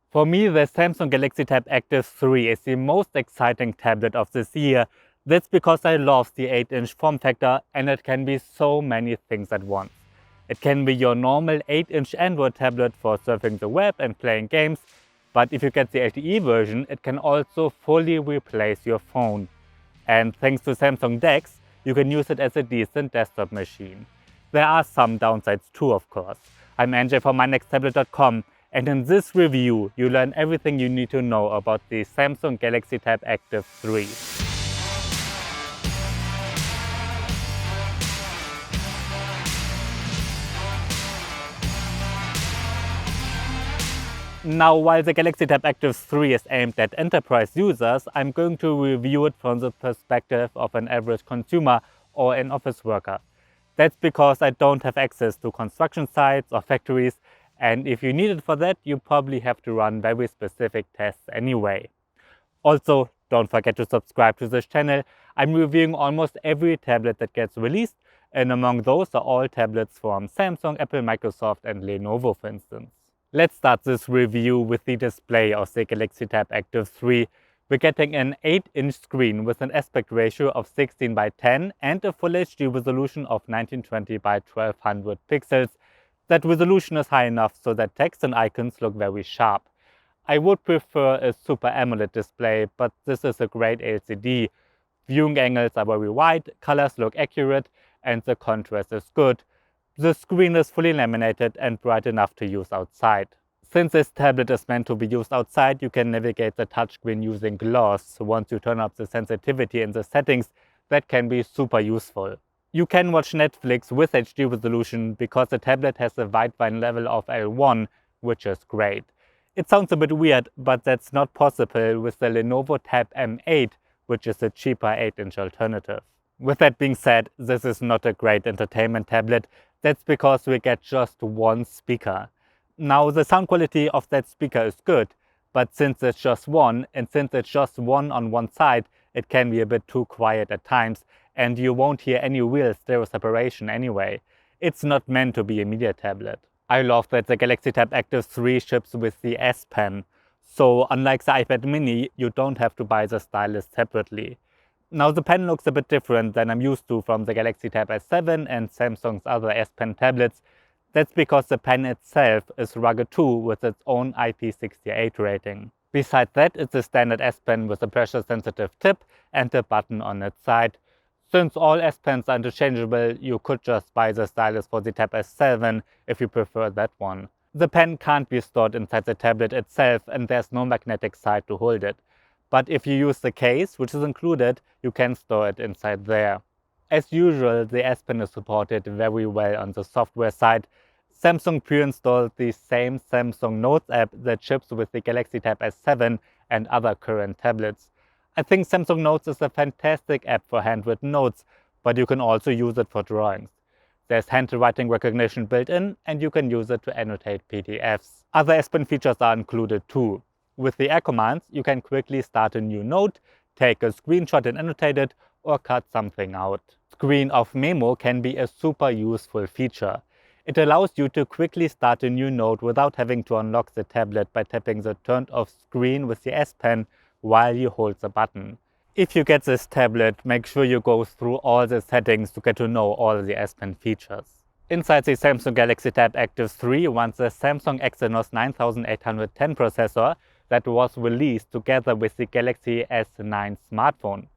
For me, the Samsung Galaxy Tab Active 3 is the most exciting tablet of this year. That's because I love the 8-inch form factor and it can be so many things at once. It can be your normal 8-inch Android tablet for surfing the web and playing games, but if you get the LTE version, it can also fully replace your phone. And thanks to Samsung DeX, you can use it as a decent desktop machine. There are some downsides too, of course. I'm Anjay from mynexttablet.com, and in this review, you learn everything you need to know about the Samsung Galaxy Tab Active 3. Now, while the Galaxy Tab Active 3 is aimed at enterprise users, I'm going to review it from the perspective of an average consumer or an office worker. That's because I don't have access to construction sites or factories, and if you need it for that, you probably have to run very specific tests anyway. Also, don't forget to subscribe to this channel. I'm reviewing almost every tablet that gets released, and among those are all tablets from Samsung, Apple, Microsoft and Lenovo, for instance. Let's start this review with the display of the Galaxy Tab Active 3. We're getting an 8-inch screen with an aspect ratio of 16 by 10 and a Full HD resolution of 1920 by 1200 pixels. That resolution is high enough so that text and icons look very sharp. I would prefer a Super AMOLED display, but this is a great LCD. Viewing angles are very wide, colors look accurate and the contrast is good. The screen is fully laminated and bright enough to use outside. Since this tablet is meant to be used outside, you can navigate the touchscreen using gloss. Once you turn up the sensitivity in the settings, that can be super useful. You can watch Netflix with HD resolution because the tablet has a wideband level of L1, which is great. It sounds a bit weird, but that's not possible with the Lenovo Tab M8, which is a cheaper 8-inch alternative. With that being said, this is not a great entertainment tablet. That's because we get just one speaker. Now, the sound quality of that speaker is good, but since it's just one, and since it's just one on one side, it can be a bit too quiet at times, and you won't hear any real stereo separation anyway. It's not meant to be a media tablet. I love that the Galaxy Tab Active 3 ships with the S Pen. So unlike the iPad mini, you don't have to buy the stylus separately. Now the pen looks a bit different than I'm used to from the Galaxy Tab S7 and Samsung's other S Pen tablets. That's because the pen itself is rugged too with its own IP68 rating. Besides that, it's a standard S Pen with a pressure sensitive tip and a button on its side. Since all S Pens are interchangeable, you could just buy the stylus for the Tab S7 if you prefer that one. The pen can't be stored inside the tablet itself and there's no magnetic side to hold it. But if you use the case, which is included, you can store it inside there. As usual, the S Pen is supported very well on the software side. Samsung pre-installed the same Samsung Notes app that ships with the Galaxy Tab S7 and other current tablets. I think Samsung Notes is a fantastic app for handwritten notes, but you can also use it for drawings. There's handwriting recognition built in, and you can use it to annotate PDFs. Other S Pen features are included too. With the air commands, you can quickly start a new note, take a screenshot and annotate it, or cut something out. Screen off memo can be a super useful feature. It allows you to quickly start a new note without having to unlock the tablet by tapping the turned off screen with the S Pen while you hold the button. If you get this tablet, make sure you go through all the settings to get to know all the S Pen features. Inside the Samsung Galaxy Tab Active 3 runs the Samsung Exynos 9810 processor that was released together with the Galaxy S9 smartphone.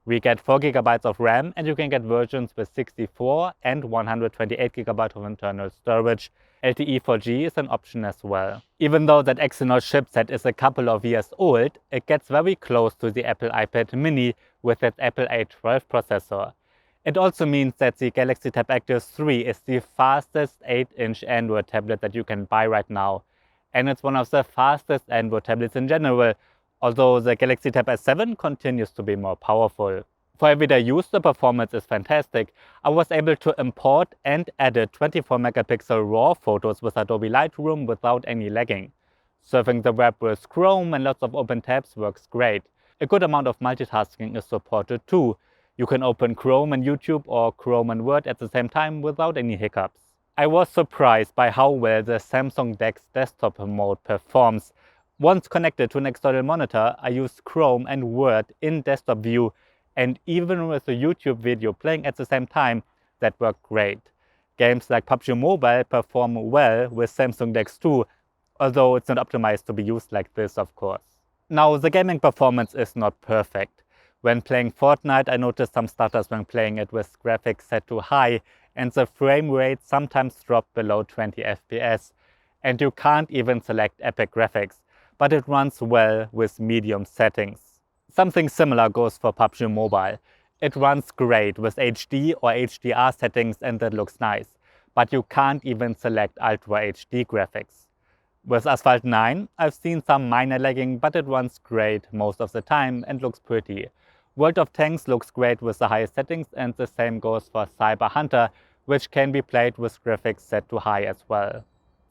We get 4GB of RAM and you can get versions with 64 and 128GB of internal storage. LTE 4G is an option as well. Even though that Exynos chipset is a couple of years old, it gets very close to the Apple iPad mini with its Apple A12 processor. It also means that the Galaxy Tab Active 3 is the fastest 8-inch Android tablet that you can buy right now. And it's one of the fastest Android tablets in general, although the Galaxy Tab S7 continues to be more powerful. For everyday use, the performance is fantastic. I was able to import and edit 24-megapixel RAW photos with Adobe Lightroom without any lagging. Surfing the web with Chrome and lots of open tabs works great. A good amount of multitasking is supported too. You can open Chrome and YouTube or Chrome and Word at the same time without any hiccups. I was surprised by how well the Samsung DeX desktop mode performs. Once connected to an external monitor, I use Chrome and Word in desktop view, and even with a YouTube video playing at the same time, that worked great. Games like PUBG Mobile perform well with Samsung DeX too, although it's not optimized to be used like this, of course. Now, the gaming performance is not perfect. When playing Fortnite, I noticed some stutters when playing it with graphics set to high, and the frame rate sometimes dropped below 20 FPS. And you can't even select epic graphics, but it runs well with medium settings. Something similar goes for PUBG Mobile. It runs great with HD or HDR settings and that looks nice, but you can't even select Ultra HD graphics. With Asphalt 9, I've seen some minor lagging, but it runs great most of the time and looks pretty. World of Tanks looks great with the highest settings, and the same goes for Cyber Hunter, which can be played with graphics set to high as well.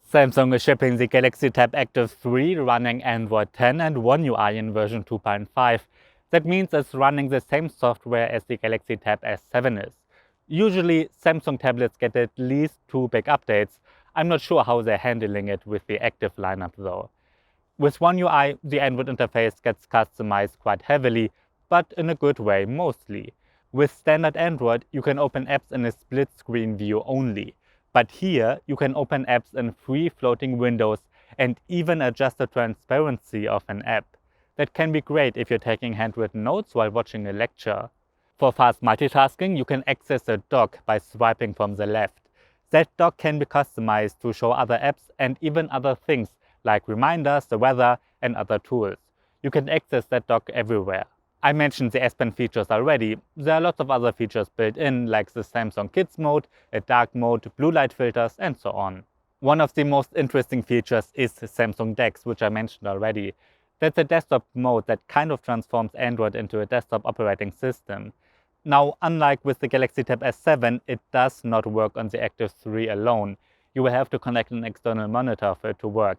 Samsung is shipping the Galaxy Tab Active 3 running Android 10 and One UI in version 2.5. That means it's running the same software as the Galaxy Tab S7 is. Usually, Samsung tablets get at least 2 big updates. I'm not sure how they're handling it with the active lineup though. With One UI, the Android interface gets customized quite heavily, but in a good way mostly. With standard Android, you can open apps in a split screen view only. But here, you can open apps in free floating windows and even adjust the transparency of an app. That can be great if you're taking handwritten notes while watching a lecture. For fast multitasking, you can access a dock by swiping from the left. That dock can be customized to show other apps and even other things like reminders, the weather, and other tools. You can access that dock everywhere. I mentioned the S Pen features already. There are lots of other features built in, like the Samsung Kids mode, a dark mode, blue light filters, and so on. One of the most interesting features is Samsung DeX, which I mentioned already. That's a desktop mode that kind of transforms Android into a desktop operating system. Now, unlike with the Galaxy Tab S7, it does not work on the Active 3 alone. You will have to connect an external monitor for it to work.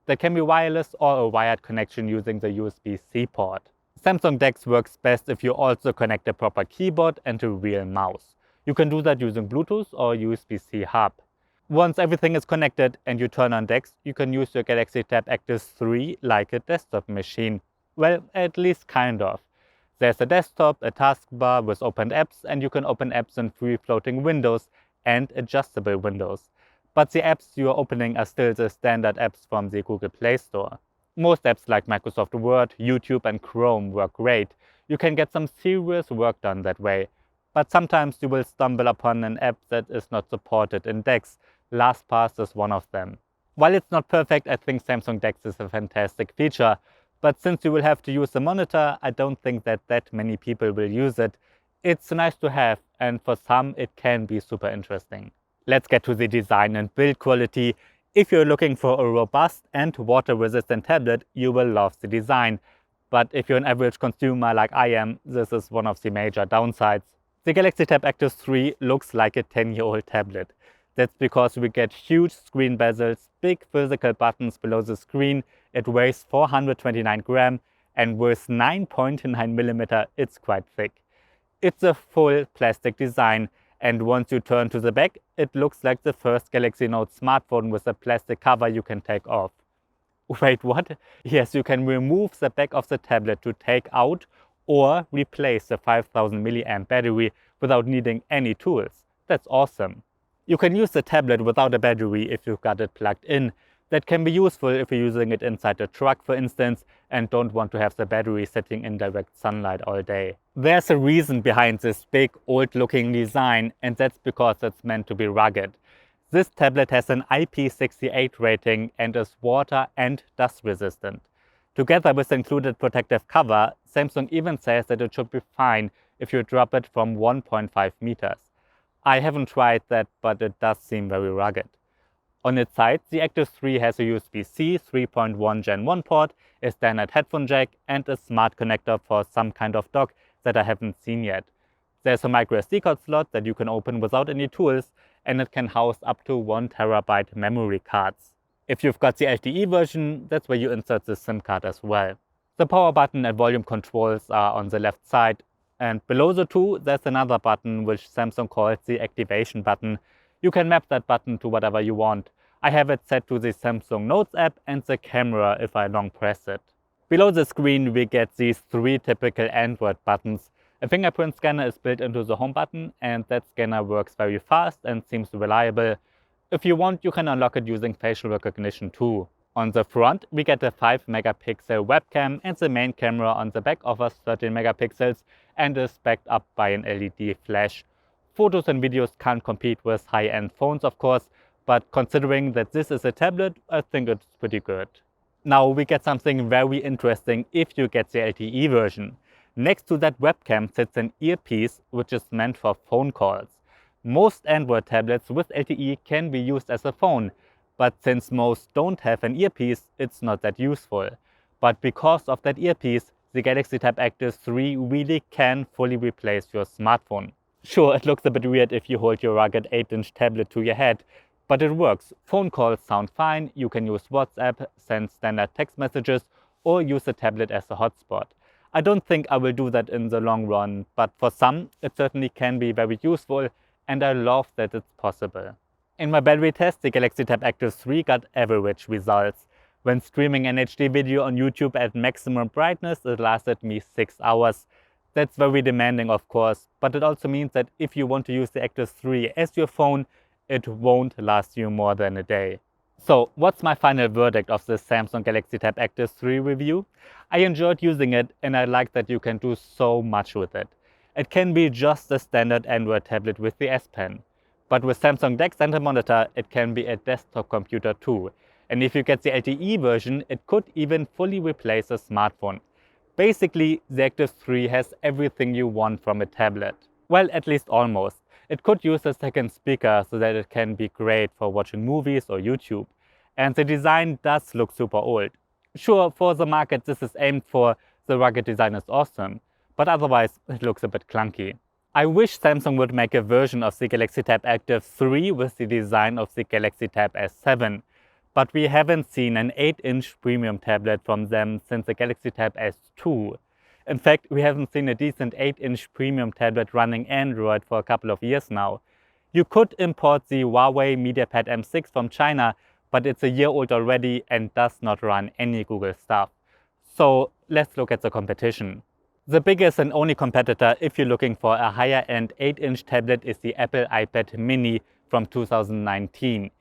That can be wireless or a wired connection using the USB-C port. Samsung DeX works best if you also connect a proper keyboard and a real mouse. You can do that using Bluetooth or USB-C hub. Once everything is connected and you turn on DeX, you can use your Galaxy Tab Active 3 like a desktop machine. Well, at least kind of. There's a desktop, a taskbar with opened apps, and you can open apps in free floating windows and adjustable windows. But the apps you are opening are still the standard apps from the Google Play Store. Most apps like Microsoft Word, YouTube, and Chrome work great. You can get some serious work done that way. But sometimes you will stumble upon an app that is not supported in DeX. LastPass is one of them. While it's not perfect, I think Samsung DeX is a fantastic feature. But since you will have to use the monitor, I don't think that many people will use it. It's nice to have, and for some it can be super interesting. Let's get to the design and build quality. If you're looking for a robust and water-resistant tablet, you will love the design. But if you're an average consumer like I am, this is one of the major downsides. The Galaxy Tab Active 3 looks like a 10-year-old tablet. That's because we get huge screen bezels, big physical buttons below the screen, it weighs 429 grams, and with 9.9mm, it's quite thick. It's a full plastic design, and once you turn to the back, it looks like the first Galaxy Note smartphone with a plastic cover you can take off. Wait, what? Yes, you can remove the back of the tablet to take out or replace the 5000 mAh battery without needing any tools. That's awesome. You can use the tablet without a battery if you've got it plugged in. That can be useful if you're using it inside a truck, for instance, and don't want to have the battery sitting in direct sunlight all day. There's a reason behind this big, old-looking design, and that's because it's meant to be rugged. This tablet has an IP68 rating and is water and dust resistant. Together with the included protective cover, Samsung even says that it should be fine if you drop it from 1.5 meters. I haven't tried that, but it does seem very rugged. On its side, the Active 3 has a USB-C 3.1 Gen 1 port, a standard headphone jack, and a smart connector for some kind of dock that I haven't seen yet. There's a microSD card slot that you can open without any tools, and it can house up to 1 TB memory cards. If you've got the LTE version, that's where you insert the SIM card as well. The power button and volume controls are on the left side, and below the two, there's another button which Samsung calls the activation button. You can map that button to whatever you want. I have it set to the Samsung Notes app and the camera if I long press it. Below the screen we get these 3 typical Android buttons. A fingerprint scanner is built into the home button, and that scanner works very fast and seems reliable. If you want, you can unlock it using facial recognition too. On the front we get a 5 megapixel webcam, and the main camera on the back offers 13 megapixels and is backed up by an LED flash. Photos and videos can't compete with high-end phones of course, but considering that this is a tablet, I think it's pretty good. Now we get something very interesting if you get the LTE version. Next to that webcam sits an earpiece which is meant for phone calls. Most Android tablets with LTE can be used as a phone, but since most don't have an earpiece, it's not that useful. But because of that earpiece, the Galaxy Tab Active 3 really can fully replace your smartphone. Sure, it looks a bit weird if you hold your rugged 8-inch tablet to your head, but it works. Phone calls sound fine, you can use WhatsApp, send standard text messages, or use the tablet as a hotspot. I don't think I will do that in the long run, but for some, it certainly can be very useful, and I love that it's possible. In my battery test, the Galaxy Tab Active 3 got average results. When streaming an HD video on YouTube at maximum brightness, it lasted me 6 hours. That's very demanding of course, but it also means that if you want to use the Active 3 as your phone, it won't last you more than a day. So what's my final verdict of the Samsung Galaxy Tab Active 3 review? I enjoyed using it, and I like that you can do so much with it. It can be just a standard Android tablet with the S Pen. But with Samsung DeX and a monitor, it can be a desktop computer too. And if you get the LTE version, it could even fully replace a smartphone. Basically, the Active 3 has everything you want from a tablet. Well, at least almost. It could use a second speaker so that it can be great for watching movies or YouTube. And the design does look super old. Sure, for the market this is aimed for, the rugged design is awesome, but otherwise it looks a bit clunky. I wish Samsung would make a version of the Galaxy Tab Active 3 with the design of the Galaxy Tab S7. But we haven't seen an 8-inch premium tablet from them since the Galaxy Tab S2. In fact, we haven't seen a decent 8-inch premium tablet running Android for a couple of years now. You could import the Huawei MediaPad M6 from China, but it's a year old already and does not run any Google stuff. So let's look at the competition. The biggest and only competitor if you're looking for a higher-end 8-inch tablet is the Apple iPad mini from 2019.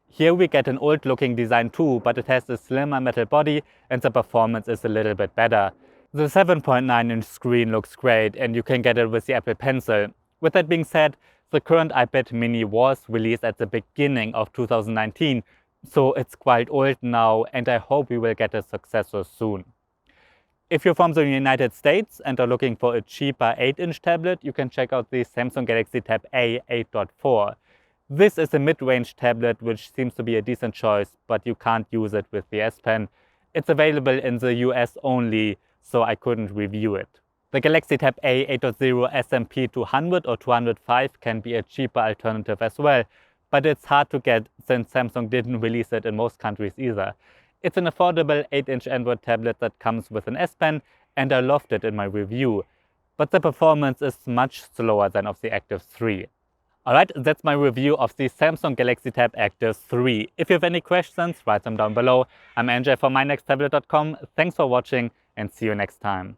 Here we get an old-looking design too, but it has a slimmer metal body and the performance is a little bit better. The 7.9-inch screen looks great, and you can get it with the Apple Pencil. With that being said, the current iPad mini was released at the beginning of 2019, so it's quite old now, and I hope we will get a successor soon. If you're from the United States and are looking for a cheaper 8-inch tablet, you can check out the Samsung Galaxy Tab A 8.4. This is a mid-range tablet which seems to be a decent choice, but you can't use it with the S Pen. It's available in the US only, so I couldn't review it. The Galaxy Tab A 8.0 SMP 200 or 205 can be a cheaper alternative as well, but it's hard to get since Samsung didn't release it in most countries either. It's an affordable 8-inch Android tablet that comes with an S Pen, and I loved it in my review. But the performance is much slower than of the Active 3. Alright, that's my review of the Samsung Galaxy Tab Active 3. If you have any questions, write them down below. I'm Andrzej from mynexttablet.com. Thanks for watching and see you next time.